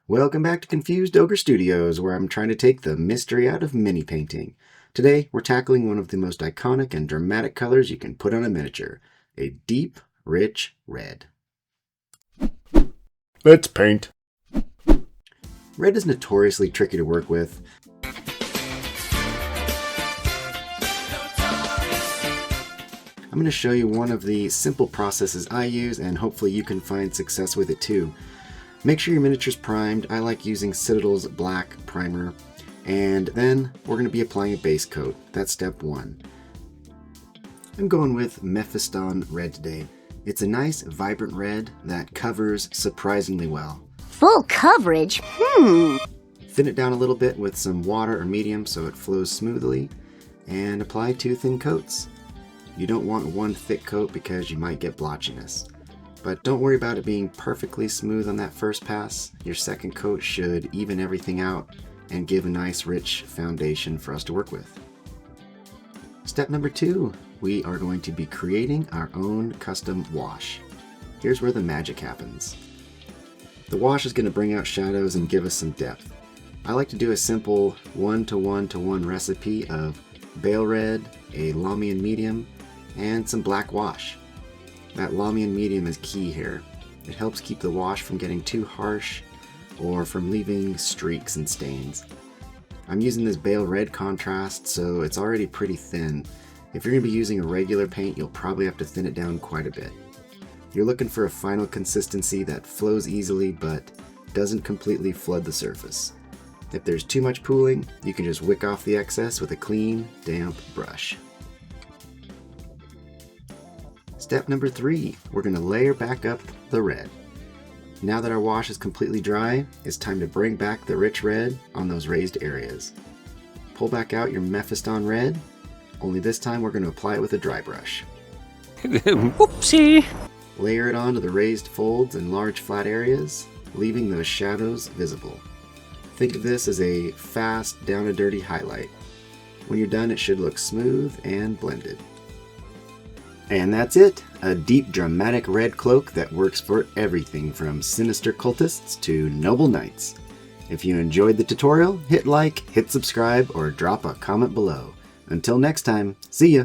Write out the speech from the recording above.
Welcome back to Confused Ogre Studios, where I'm trying to take the mystery out of mini painting. Today, we're tackling one of the most iconic and dramatic colors you can put on a miniature, a deep, rich red. Let's paint. Red is notoriously tricky to work with. I'm going to show you one of the simple processes I use, and hopefully you can find success with it too. Make sure your miniature's primed. I like using Citadel's black primer. And then we're going to be applying a base coat. That's step one. I'm going with Mephiston Red today. It's a nice, vibrant red that covers surprisingly well. Full coverage? Thin it down a little bit with some water or medium so it flows smoothly. And apply 2 thin coats. You don't want one thick coat because you might get blotchiness. But don't worry about it being perfectly smooth on that first pass. Your second coat should even everything out and give a nice rich foundation for us to work with. Step number 2, we are going to be creating our own custom wash. Here's where the magic happens. The wash is going to bring out shadows and give us some depth. I like to do a simple 1-to-1-to-1 recipe of Bale Red, a Lamian medium, and some black wash. That Lamian medium is key here. It helps keep the wash from getting too harsh or from leaving streaks and stains. I'm using this Bale Red contrast, so it's already pretty thin. If you're going to be using a regular paint, you'll probably have to thin it down quite a bit. You're looking for a final consistency that flows easily but doesn't completely flood the surface. If there's too much pooling, you can just wick off the excess with a clean, damp brush. Step number 3, we're going to layer back up the red. Now that our wash is completely dry, it's time to bring back the rich red on those raised areas. Pull back out your Mephiston Red, only this time we're going to apply it with a dry brush. Whoopsie! Layer it onto the raised folds and large flat areas, leaving those shadows visible. Think of this as a fast, down and dirty highlight. When you're done, it should look smooth and blended. And that's it, a deep, dramatic red cloak that works for everything from sinister cultists to noble knights. If you enjoyed the tutorial, hit like, hit subscribe, or drop a comment below. Until next time, see ya!